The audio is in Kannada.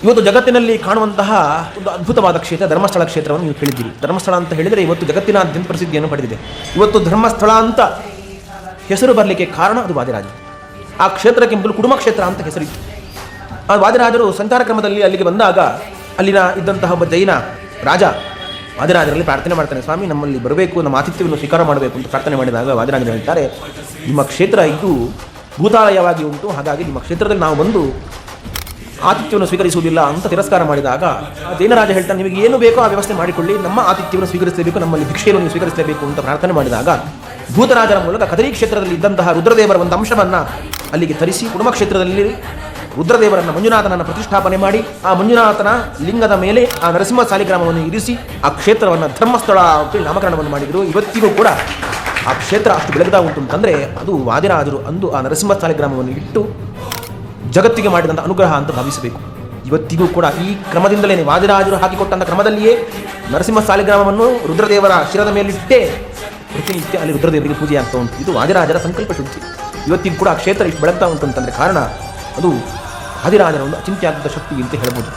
ಇವತ್ತು ಜಗತ್ತಿನಲ್ಲಿ ಕಾಣುವಂತಹ ಒಂದು ಅದ್ಭುತವಾದ ಕ್ಷೇತ್ರ ಧರ್ಮಸ್ಥಳ ಕ್ಷೇತ್ರವನ್ನು ನೀವು ಕೇಳಿದ್ದೀರಿ. ಧರ್ಮಸ್ಥಳ ಅಂತ ಹೇಳಿದರೆ ಇವತ್ತು ಜಗತ್ತಿನಾದ್ಯಂತ ಪ್ರಸಿದ್ಧಿಯನ್ನು ಪಡೆದಿದೆ. ಇವತ್ತು ಧರ್ಮಸ್ಥಳ ಅಂತ ಹೆಸರು ಬರಲಿಕ್ಕೆ ಕಾರಣ ಅದು ವಾದಿರಾಜ. ಆ ಕ್ಷೇತ್ರಕ್ಕೆ ಮೊದಲು ಕುಡುಮ ಕ್ಷೇತ್ರ ಅಂತ ಹೆಸರಿತ್ತು. ಆ ವಾದಿರಾಜರು ಸಂಚಾರ ಕ್ರಮದಲ್ಲಿ ಅಲ್ಲಿಗೆ ಬಂದಾಗ ಅಲ್ಲಿನ ಇದ್ದಂತಹ ಒಬ್ಬ ಜೈನ ರಾಜ ವಾದಿರಾಜರಲ್ಲಿ ಪ್ರಾರ್ಥನೆ ಮಾಡ್ತಾನೆ, ಸ್ವಾಮಿ ನಮ್ಮಲ್ಲಿ ಬರಬೇಕು, ನಮ್ಮ ಆತಿಥ್ಯವನ್ನು ಸ್ವೀಕಾರ ಮಾಡಬೇಕು ಅಂತ ಪ್ರಾರ್ಥನೆ ಮಾಡಿದಾಗ ವಾದಿರಾಜರು ಹೇಳ್ತಾರೆ, ನಿಮ್ಮ ಕ್ಷೇತ್ರ ಇದು ಭೂತಾಲಯವಾಗಿ ಉಂಟು, ಹಾಗಾಗಿ ನಿಮ್ಮ ಕ್ಷೇತ್ರದಲ್ಲಿ ನಾವು ಬಂದು ಆತಿಥ್ಯವನ್ನು ಸ್ವೀಕರಿಸುವುದಿಲ್ಲ ಅಂತ ತಿರಸ್ಕಾರ ಮಾಡಿದಾಗ ಜೈನರಾಜ ಹೇಳ್ತಾನೆ, ನಿಮಗೆ ಏನು ಬೇಕೋ ಆ ವ್ಯವಸ್ಥೆ ಮಾಡಿಕೊಳ್ಳಿ, ನಮ್ಮ ಆತಿಥ್ಯವನ್ನು ಸ್ವೀಕರಿಸಲೇಬೇಕು, ನಮ್ಮಲ್ಲಿ ಭಿಕ್ಷೆಯನ್ನು ನೀವು ಸ್ವೀಕರಿಸಲೇಬೇಕು ಅಂತ ಪ್ರಾರ್ಥನೆ ಮಾಡಿದಾಗ ಭೂತರಾಜರ ಮೂಲಕ ಕದರಿ ಕ್ಷೇತ್ರದಲ್ಲಿ ಇದ್ದಂತಹ ರುದ್ರದೇವರ ಒಂದು ಅಂಶವನ್ನು ಅಲ್ಲಿಗೆ ತರಿಸಿ ಕುಡುಮ ಕ್ಷೇತ್ರದಲ್ಲಿ ರುದ್ರದೇವರನ್ನು ಮಂಜುನಾಥನನ್ನು ಪ್ರತಿಷ್ಠಾಪನೆ ಮಾಡಿ ಆ ಮಂಜುನಾಥನ ಲಿಂಗದ ಮೇಲೆ ಆ ನರಸಿಂಹ ಸಾಲಿಗ್ರಾಮವನ್ನು ಇರಿಸಿ ಆ ಕ್ಷೇತ್ರವನ್ನು ಧರ್ಮಸ್ಥಳ ಅಂತೇಳಿ ನಾಮಕರಣವನ್ನು ಮಾಡಿದರು. ಇವತ್ತಿಗೂ ಕೂಡ ಆ ಕ್ಷೇತ್ರ ಅಷ್ಟು ಬೆಳಗ್ತಾ ಉಂಟು ಅಂತಂದರೆ ಅದು ವಾದಿರಾಜರು ಅಂದು ಆ ನರಸಿಂಹ ಸಾಲಿಗ್ರಾಮವನ್ನು ಇಟ್ಟು ಜಗತ್ತಿಗೆ ಮಾಡಿದಂಥ ಅನುಗ್ರಹ ಅಂತ ಭಾವಿಸಬೇಕು. ಇವತ್ತಿಗೂ ಕೂಡ ಈ ಕ್ರಮದಿಂದಲೇ ವಾದಿರಾಜರು ಹಾಕಿಕೊಟ್ಟಂಥ ಕ್ರಮದಲ್ಲಿಯೇ ನರಸಿಂಹ ಸಾಲಿಗ್ರಾಮವನ್ನು ರುದ್ರದೇವರ ಶಿರದ ಮೇಲಿಟ್ಟೇ ಪ್ರತಿನಿತ್ಯ ಅಲ್ಲಿ ರುದ್ರದೇವರಿಗೆ ಪೂಜೆ ಆಗ್ತಾ ಉಂಟು. ಇದು ವಾದಿರಾಜರ ಸಂಕಲ್ಪ ಶುದ್ಧಿ. ಇವತ್ತಿಗೂ ಕೂಡ ಆ ಕ್ಷೇತ್ರ ಇಷ್ಟು ಬೆಳಗ್ತಾ ಉಂಟು ಅಂತಂದರೆ ಕಾರಣ ಅದು ವಾದಿರಾಜರ ಒಂದು ಅಚಿಂತ್ಯಾದ್ಭುತ ಶಕ್ತಿ ಅಂತ ಹೇಳ್ಬೋದು.